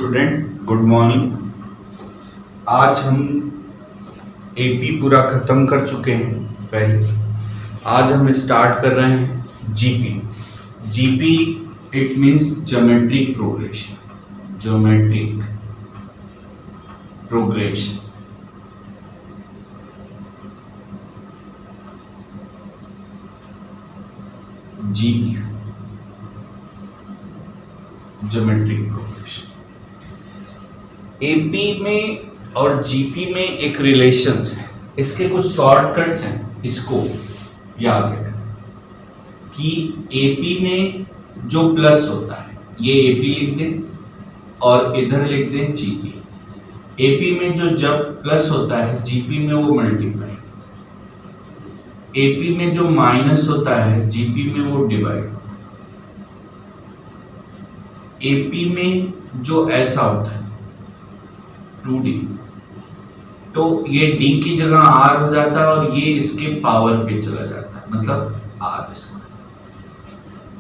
Student, good morning. आज हम AP पूरा खत्म कर चुके हैं। पहले आज हम स्टार्ट कर रहे हैं GP. GP it means geometric progression. Geometric progression GP, geometric progression. AP में और जीपी में एक रिलेशंस है, इसके कुछ शॉर्टकट्स हैं, इसको याद रखें कि एपी में जो प्लस होता है ये एपी लिख दें और इधर लिख दें जीपी। एपी में जो जब प्लस होता है जीपी में वो मल्टीप्लाई, एपी में जो माइनस होता है जीपी में वो डिवाइड, एपी में जो ऐसा होता है 2D, तो ये D की जगह R हो जाता है और ये इसके पावर पे चला जाता है, मतलब R स्क्वायर।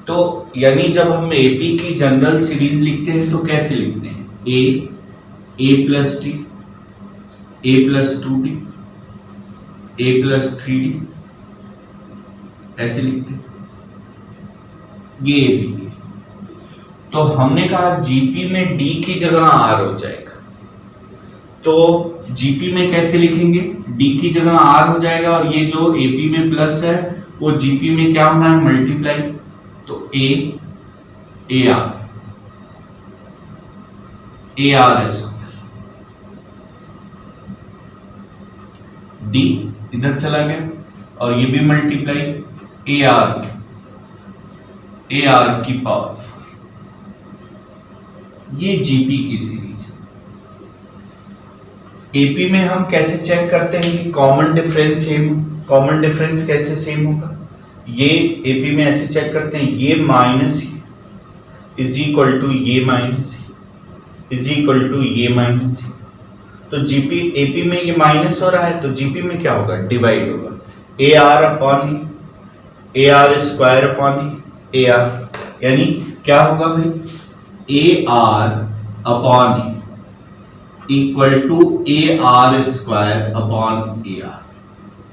तो यानी जब हम AP की जनरल सीरीज लिखते हैं तो कैसे लिखते हैं? A plus D, A plus 2D, A plus 3D, ऐसे लिखते हैं ये AP की। तो हमने कहा जीपी में डी की जगह आर हो जाएगा, तो जीपी में कैसे लिखेंगे? डी की जगह आर हो जाएगा और ये जो एपी में प्लस है वो जीपी में क्या होना है? मल्टीप्लाई। तो ए आर एस, डी इधर चला गया और ये भी मल्टीप्लाई, ए आर की पावर। ये जीपी की सीरीज है। एपी में हम कैसे चेक करते हैं कि common difference same? Common difference कैसे सेम होगा? ये एपी में ऐसे चेक करते हैं, ये माइनस इज इक्वल टू ये माइनस इज इक्वल टू ये माइनस। तो जीपी एपी में ये माइनस हो रहा है तो जीपी में क्या होगा? डिवाइड होगा। A R upon A R square upon A R, यानी क्या होगा भाई? A R upon equal to A R square upon A R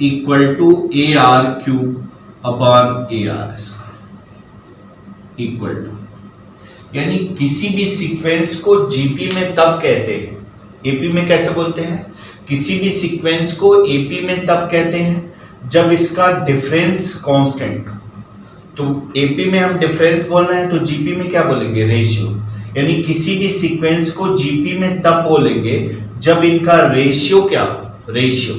equal to A R cube upon A R square equal to, यानी किसी भी sequence को GP में तब कहते हैं, एपी में कैसे बोलते हैं? किसी भी सीक्वेंस को एपी में तब कहते हैं जब इसका डिफरेंस कांस्टेंट हो। तो एपी में हम डिफरेंस बोल रहे हैं तो जीपी में क्या बोलेंगे? रेशियो। यानी किसी भी सीक्वेंस को जीपी में तब बोलेंगे जब इनका रेशियो क्या हो? Ratio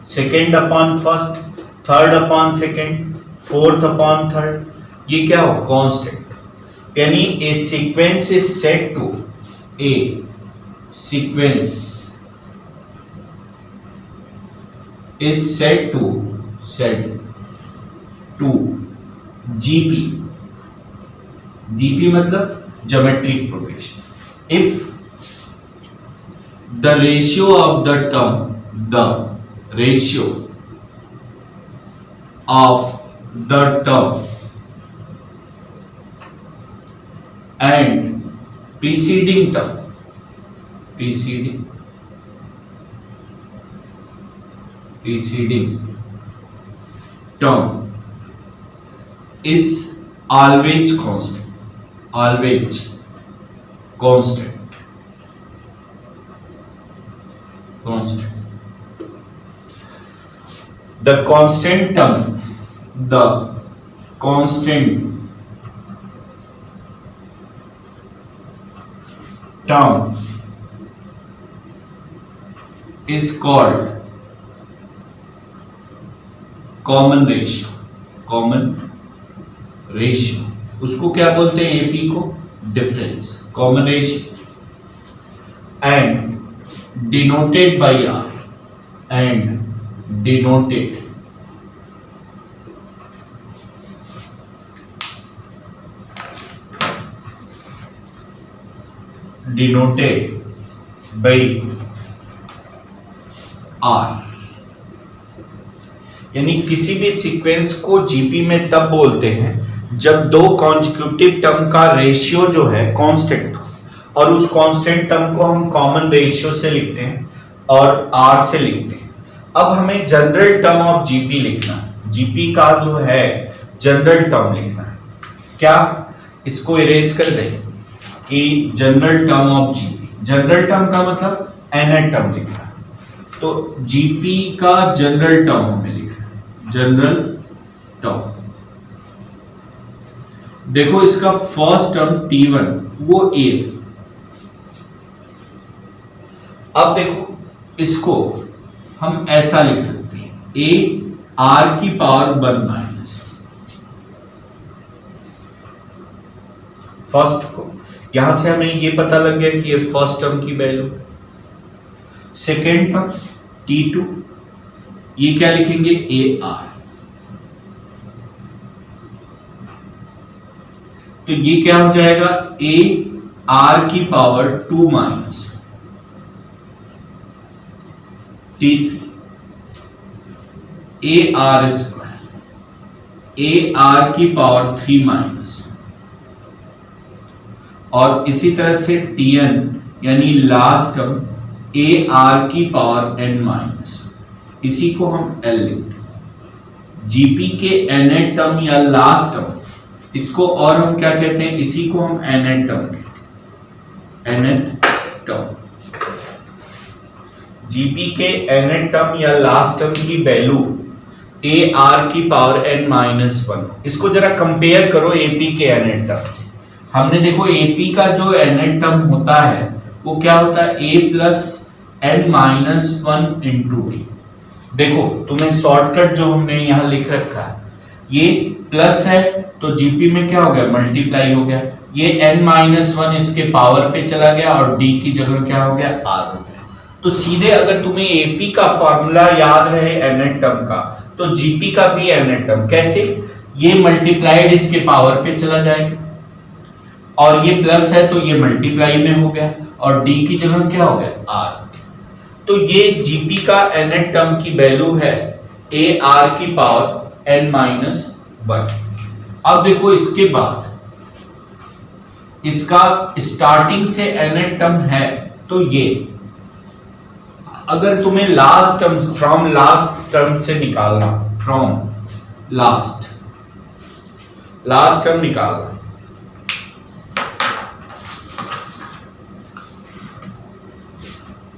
second upon first, third upon second, fourth upon third, ये क्या हो? कांस्टेंट। यानी a sequence is said to, a sequence is said to GP. GP मतलब geometric progression. If the ratio of the term and preceding term is always constant. The constant term is called common ratio। उसको क्या बोलते हैं? AP को difference, common ratio, and denoted by R, denoted by R। यानी किसी भी sequence को GP में तब बोलते हैं जब दो कॉन्जिक्यूटिव टर्म का रेशियो जो है कांस्टेंट हो, और उस कांस्टेंट टर्म को हम कॉमन रेशियो से लिखते हैं और आर से लिखते हैं। अब हमें जनरल टर्म ऑफ जीपी लिखना है, जीपी का जो है जनरल टर्म लिखना है। क्या इसको इरेज कर दें कि general term of GP, general term का मतलब nth टर्म लिखना है, तो जीपी का जनरल टर्म हमें लिखना है, जनरल टर्म। देखो इसका फर्स्ट टर्म T1 वो A, अब देखो इसको हम ऐसा लिख सकते हैं A R की पावर 1 माइनस फर्स्ट को, यहां से हमें ये पता लग गया कि ये फर्स्ट टर्म की वैल्यू। सेकेंड टर्म T2, ये क्या लिखेंगे AR, तो ये क्या हो जाएगा A R की power 2 minus T3 AR square AR की पावर 3 माइनस, और इसी तरह से Tn यानी लास्ट टर्म AR की पावर n माइनस, इसी को हम L लिखते हैं। जीपी के nth टर्म या लास्ट टर्म, इसको और हम क्या कहते हैं, इसी को हम nth टर्म कहते हैं, nth टर्म। जीपी के nth टर्म या लास्ट टर्म की वैल्यू AR की पावर n माइनस 1। इसको जरा कंपेयर करो AP के nth टर्म से। हमने देखो AP का जो nth टर्म होता है वो क्या होता है, A plus n minus 1 into D. देखो तुम्हें शॉर्टकट जो हमने यहां लिख रखा है, ये प्लस है तो जीपी में क्या हो गया, मल्टीप्लाई हो गया, ये n माइनस 1 इसके पावर पे चला गया और d की जगह क्या हो गया, r हो गया। तो सीधे अगर तुम्हें AP का फॉर्मूला याद रहे nth टर्म का, तो जीपी का भी nth टर्म कैसे, ये मल्टीप्लाइड इसके पावर पे चला जाएगा और ये प्लस है तो ये मल्टीप्लाई में हो गया और d की जगह क्या हो गया, r। तो ये जीपी का nth टर्म की वैल्यू है AR की पावर n माइनस 1। अब देखो इसके बाद इसका स्टार्टिंग से nth टर्म है, तो ये अगर तुम्हें last term from last term से निकालना, फ्रॉम लास्ट टर्म निकालना,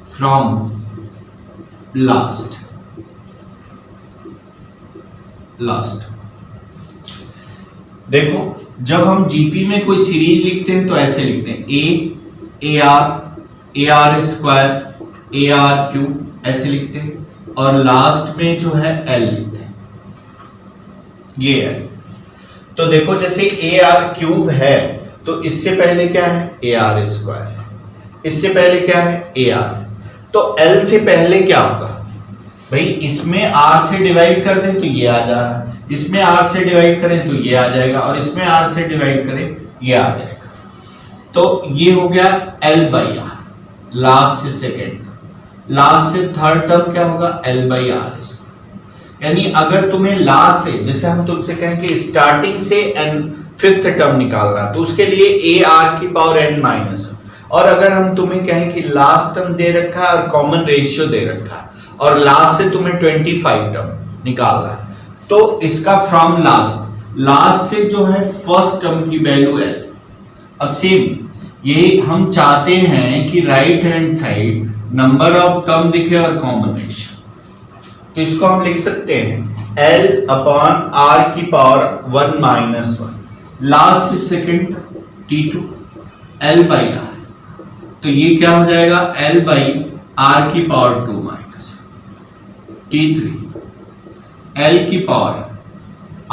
फ्रॉम लास्ट देखो जब हम जीपी में कोई सीरीज लिखते हैं तो ऐसे लिखते हैं AR स्क्वायर AR क्यूब ऐसे लिखते हैं, और लास्ट में जो है L लिखते हैं, ये है। तो देखो जैसे AR क्यूब है तो इससे पहले क्या है, AR स्क्वायर है, इससे पहले क्या है, AR, तो L से पहले क्या होगा भाई, इसमें R से डिवाइड कर दें तो ये आ जा रहा है, इसमें R से डिवाइड करें तो ये आ जाएगा, और इसमें R से डिवाइड करें ये आ जाएगा। तो ये हो गया L बाई आर, लास्ट से सेकेंड, लास्ट से थर्ड टर्म क्या होगा, L बाई आर। यानी अगर तुम्हें लास्ट से, जैसे हम तुमसे कहें कि स्टार्टिंग से फिफ्थ टर्म निकालना, तो उसके लिए AR की पावर n माइनस, और अगर हम तुम्हें कहें कि लास्ट टर्म दे रखा है और कॉमन रेशियो दे रखा है और लास्ट से तुम्हें 25 टर्म निकालना है, तो इसका फ्रॉम लास्ट से जो है फर्स्ट टर्म की वैल्यू L। अब सेम ये हम चाहते हैं कि right hand side number of term दिखे और कॉमन रेशियो, तो इसको हम लिख सकते हैं L अपॉन R की पावर 1 माइनस 1, लास्ट से second T2 L by R, तो ये क्या हो जाएगा, L बाई R की पावर 2 माइनस T3 L की पावर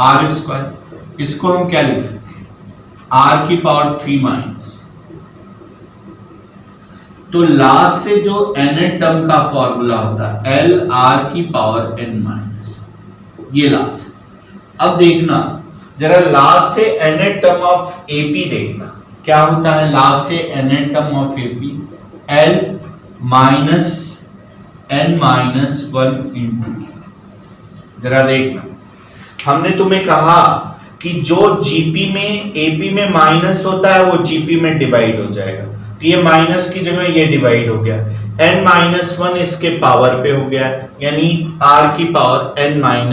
R स्क्वायर, इसको हम क्या लिख सकते हैं, R की पावर 3 माइनस। तो लास्ट से जो nth टर्म का फॉर्मूला होता है L R की पावर n माइनस, ये लास्ट। अब देखना जरा लास्ट से nth टर्म ऑफ AP देखना क्या होता है, लास्ट से nth term of AP L minus n minus 1 into D. जरा देखना, हमने तुम्हें कहा कि जो जीपी में AP में माइनस होता है वो जीपी में डिवाइड हो जाएगा, तो ये माइनस की जगह ये डिवाइड हो गया, n-1 इसके पावर पे हो गया, यानी r की पावर n-1।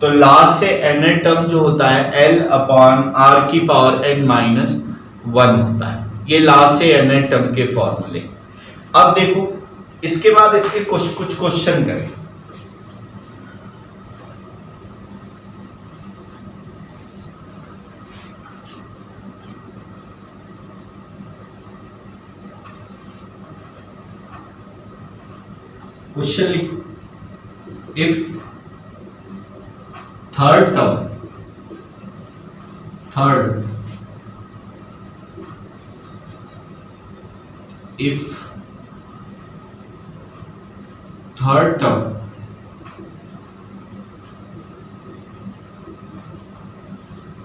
तो लास्ट से n टर्म जो होता है l अपॉन r की पावर n-1 होता है। ये लास्ट से n टर्म के फॉर्मूले। अब देखो इसके बाद इसके कुछ क्वेश्चन करें। क्वेश्चन लिखो, if third term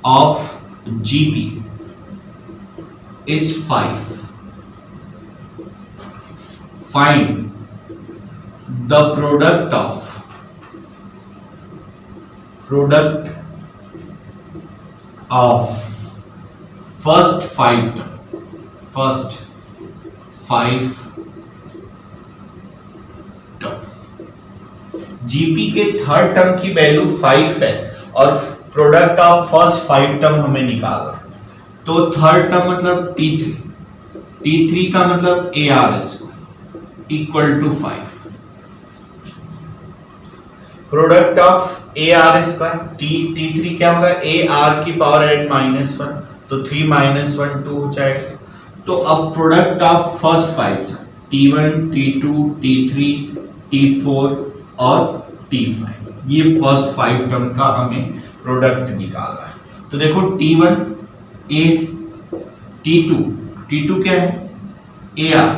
of GP is 5, find the product of first 5 term। GP के थर्ड टर्म की वैल्यू 5 है और प्रोडक्ट ऑफ फर्स्ट 5 टर्म हमें निकालना है। तो थर्ड टर्म मतलब T3 का मतलब AR equal to 5। Product of AR T3 क्या होगा, AR की पावर n-1, तो 3 - 1 2 हो जाएगा। तो अब product of first 5 T1 T2 T3 T4 और T5, ये फर्स्ट 5 टर्म का हमें प्रोडक्ट निकालना है। तो देखो T1 A, T2 क्या है AR,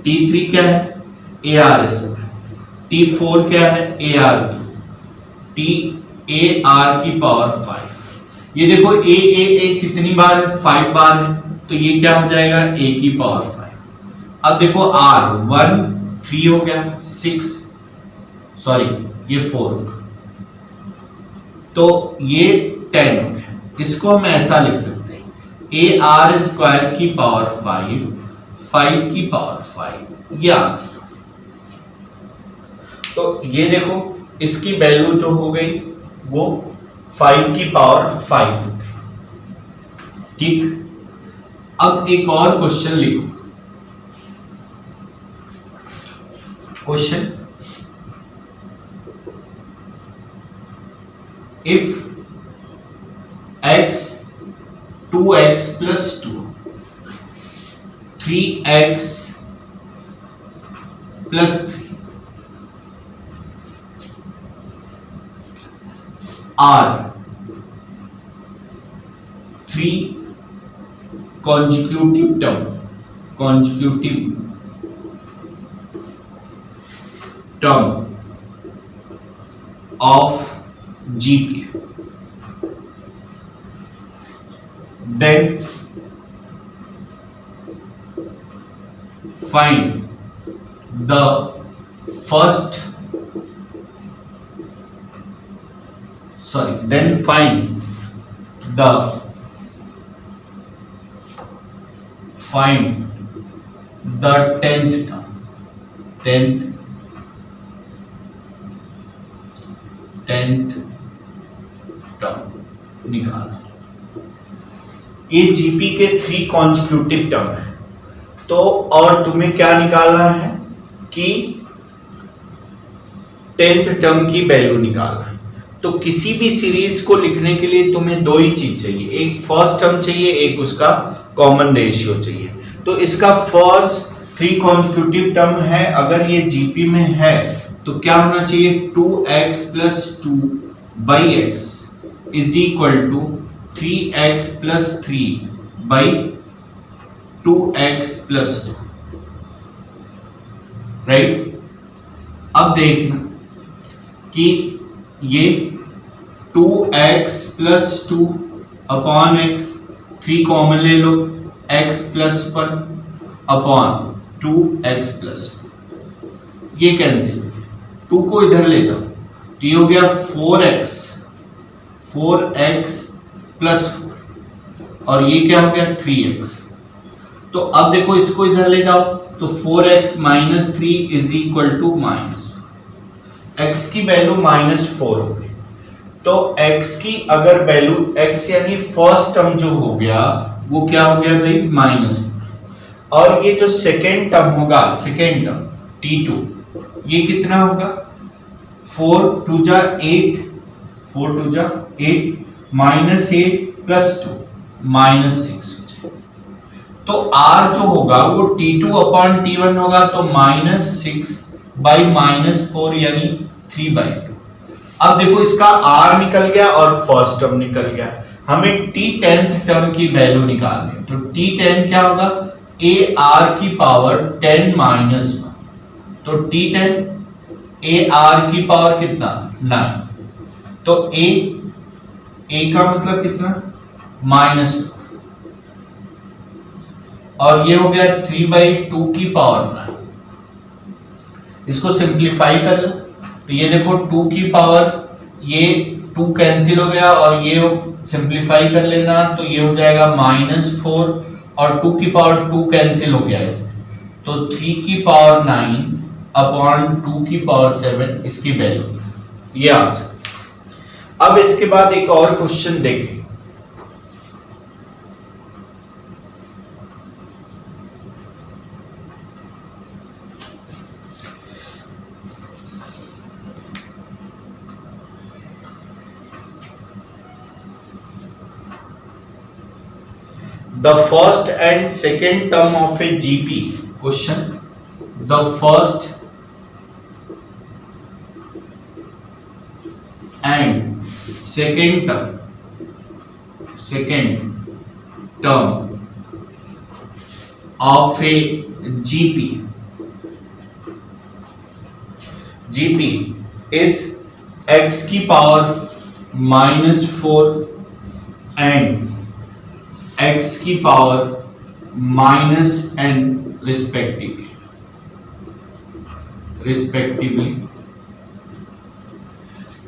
T3 क्या है AR², T4 क्या है AR की पावर 5। ये देखो A कितनी बार है, 5 बार है, तो ये क्या हो जाएगा A की पावर 5। अब देखो R 1 3 हो गया, 6 सॉरी ये 4 होगा, तो ये 10 हो गया। इसको हम ऐसा लिख सकते हैं AR² की पावर 5 की पावर 5, ये आंसर। तो ये देखो इसकी वैल्यू जो हो गई वो 5 की पावर 5 हो गई। ठीक, अब एक और क्वेश्चन लिखो। Question, if x 2x plus 2 3x plus 3 are 3 consecutive term of GP, then find the first tenth term निकालना। ये जीपी के 3 कॉन्जिक्यूटिव टर्म है। तो और तुम्हें क्या निकालना है कि 10th टर्म की वैल्यू निकालना है। तो किसी भी सीरीज को लिखने के लिए तुम्हें 2 ही चीज चाहिए, एक फर्स्ट टर्म चाहिए, एक उसका कॉमन रेशियो चाहिए। तो इसका फर्स्ट 3 कॉन्जिक्यूटिव टर्म है, अगर ये जीपी में है तो क्या होना चाहिए 2x plus 2/x is equal to 3x plus 3/2x plus 2, right. अब देखना कि ये 2x plus 2 upon x, 3 common ले लो, x plus 1 upon 2x plus 1, ये कैंसिल, 2 को इधर ले जाओ, तो ये हो गया 4x plus 4 और ये क्या हो गया 3x। तो अब देखो इसको इधर ले जाओ, तो 4x minus 3 is equal to minus, x की वैल्यू -4 हो गई। तो x की अगर वैल्यू, x यानी फर्स्ट टर्म जो हो गया वो क्या हो गया भाई, माइनस, और ये जो सेकेंड टर्म होगा, सेकेंड टर्म t2, ये कितना होगा, 4 2 जा 8, 4 2 जा 8 माइनस 8 प्लस 2 -6। तो r जो होगा वो t2 अपॉन t1 होगा, तो -6 बाई -4 यानी 3/2। अब देखो इसका r निकल गया और फर्स्ट टर्म निकल गया, हमें t10th टर्म की वैल्यू निकालनी है। तो t10 क्या होगा, a r की पावर 10 -1, तो t10 a r की पावर कितना, 9, तो a का मतलब कितना, -2, और ये हो गया 3/2 की पावर 9। इसको सिंप्लीफाई कर लो, तो ये देखो 2 की पावर, ये 2 कैंसिल हो गया, और ये सिंप्लीफाई कर लेना, तो ये हो जाएगा -4, और 2 की पावर 2 कैंसिल हो गया इससे, तो 3 की पावर 9 अपॉन 2 की पावर 7 इसकी वैल्यू, ये आंसर। अब इसके बाद एक और क्वेश्चन देखें। The first and second term of a GP question. The first and second term of a GP is x की पावर -4 and x की पावर -n रिस्पेक्टिवली।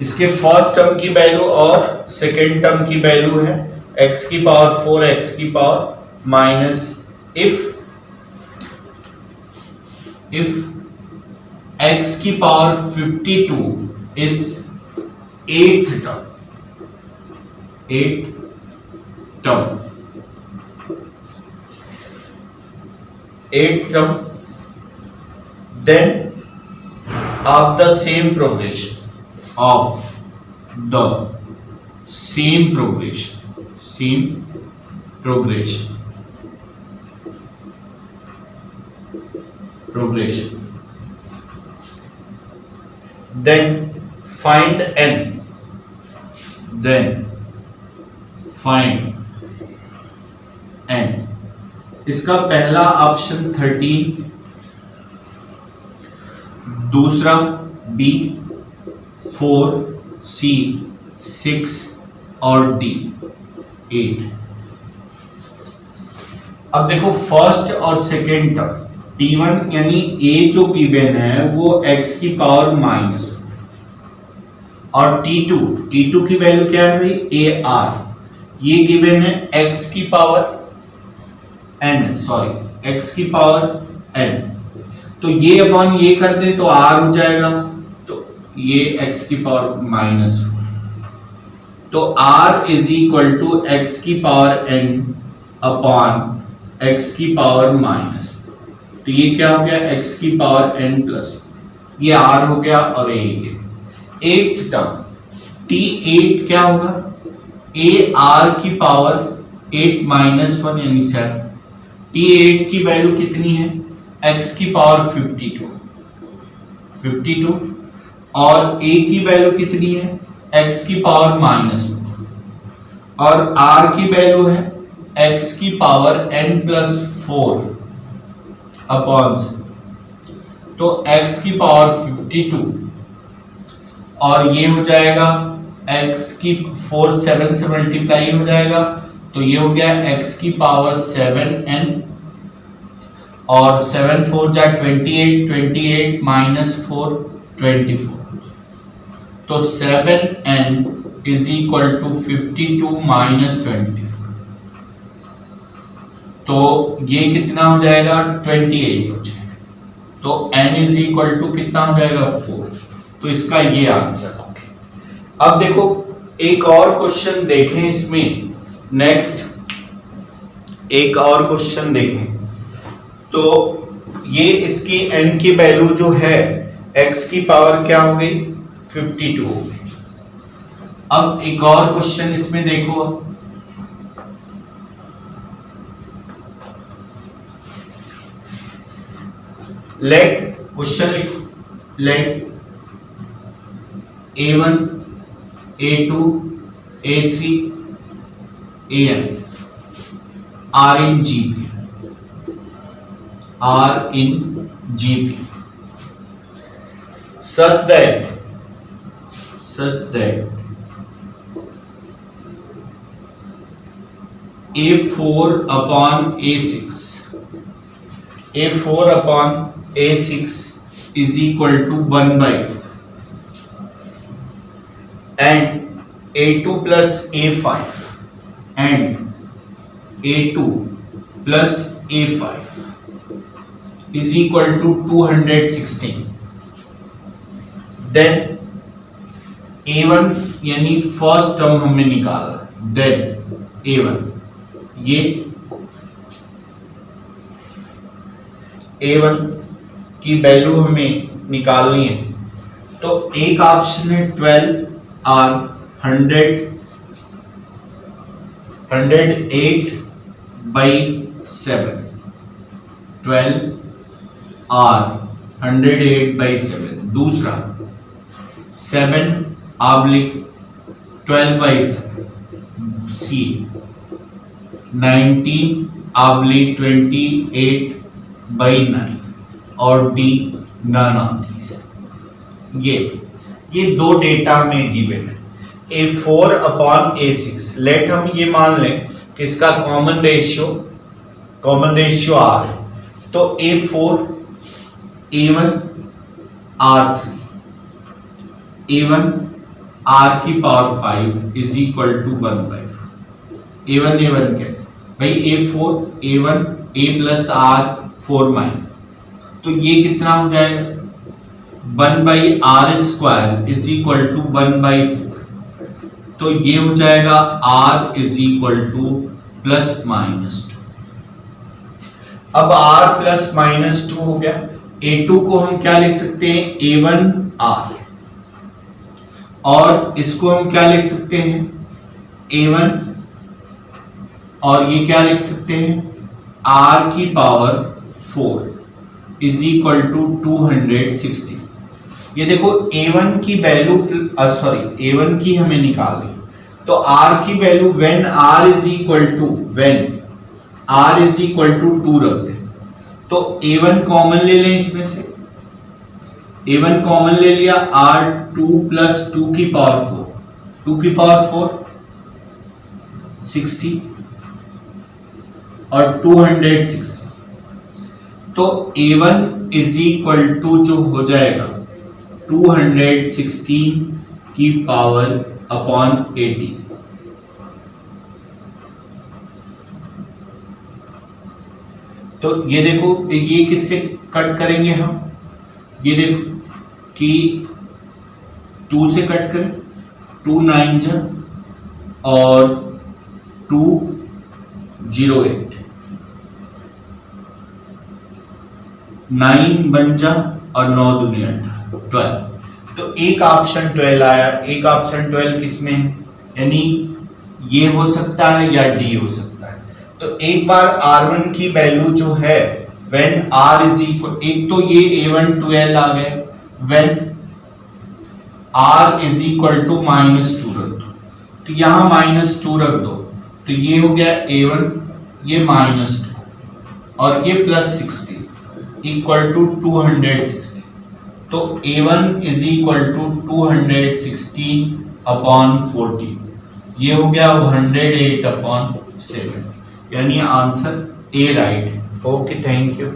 इसके फर्स्ट टर्म की वैल्यू और सेकेंड टर्म की value है x की power 4, x की power minus, if x की power 52 is 8th term, 8th term, then of the same progression, then find n। इसका पहला ऑप्शन 13, दूसरा B, 4, C, 6 और D, 8। अब देखो फर्स्ट और सेकेंड टर्म T1 यानी A जो गिवन है वो x की पावर -4, और T2 की वैल्यू क्या है भाई, AR, ये गिवन है x की पावर x की पावर n, तो ये अपॉन ये कर दे तो r हो जाएगा, तो ये x की पावर -4, तो r is equal to x की पावर n अपॉन x की पावर -4, तो ये क्या हो गया, x की पावर n प्लस, ये r हो गया, और ये 8th टर्म T8 क्या होगा, AR की पावर 8 -1 यानी 7, T8 की वैल्यू कितनी है, x की पावर 52, और a की वैल्यू कितनी है, x की पावर -1, और r की वैल्यू है x की पावर n+4 अपॉन, तो x की पावर 52, और ये हो जाएगा x की 4 7 से मल्टीप्लाई हो जाएगा, तो ये हो गया x की पावर 7n, और 7 4 जा 28, 28 -4 24, तो 7n इज इक्वल टू 52 -24। तो ये कितना हो जाएगा 28 हो जाएगा, तो n इज इक्वल टू कितना हो जाएगा 4, तो इसका ये आंसर हो गया। अब देखो एक और क्वेश्चन देखें इसमें, नेक्स्ट एक और क्वेश्चन देखें, तो ये इसकी n की वैल्यू जो है x की पावर क्या हो गई 52 हो गई। अब एक और क्वेश्चन इसमें देखो, लेट क्वेश्चन लिखो, late a1 a2 a3 an are in GP, are in GP such that a4 upon a6 is equal to 1/4 and a2 plus a5 and a2 plus a5 is equal to 216, then a1 यानी first term हमने निकाला, then a1 ये a1 की value हमें निकालनी है, तो एक ऑप्शन है 12 और 108/7, 12 और 108/7, दूसरा 7/12/7, सी 19/28/9 और डी नन ऑफ दीज। ये दो डेटा में गिवन है, a4 अपॉन a6। लेट हम ये मान लें कि इसका कॉमन रेशियो r है, तो a4 a1 r3 a1 r की power 5 is equal to 1/4। a1 कहते भाई a4 a1 a plus r 4 minus, तो ये कितना हो जाएगा 1/r² इज इक्वल टू 1/4, तो ये हो जाएगा r इज इक्वल टू +-2। अब r +-2 हो गया, a2 को हम क्या लिख सकते हैं a1r, और इसको हम क्या लिख सकते हैं a1, और ये क्या लिख सकते हैं r की पावर 4 इज इक्वल टू 260। ये देखो a1 की वैल्यू a1 की हमें निकालनी, तो r की value when r is equal to 2 रखते हैं, तो a1 कॉमन ले लें, इसमें से a1 कॉमन ले लिया, r2 प्लस 2 की पावर 4 60 और 260, तो a1 इज इक्वल टू जो हो जाएगा 216 की पावर अपॉन 18। तो ये देखो ये किससे कट करेंगे हम, ये देखो कि 2 से कट करें, 2 9 जा और 208, 9 बन जा और 9 दूनी 12, तो एक ऑप्शन 12 आया। एक ऑप्शन 12 किसमें है, यानी ये हो सकता है या डी हो सकता है। तो एक बार r1 की वैल्यू जो है व्हेन r इज इक्वल, एक तो ये a1 12 आ गए, when r is equal to -2 रख दो, तो यहां -2 रख दो, तो ये हो गया a1, ये -2 और ये +60 इक्वल टू 260, तो a1 इज इक्वल टू 216/14, ये हो गया 108/7, यानी answer A right. Okay, thank you.